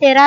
13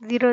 0۔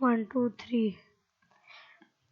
1 2 3.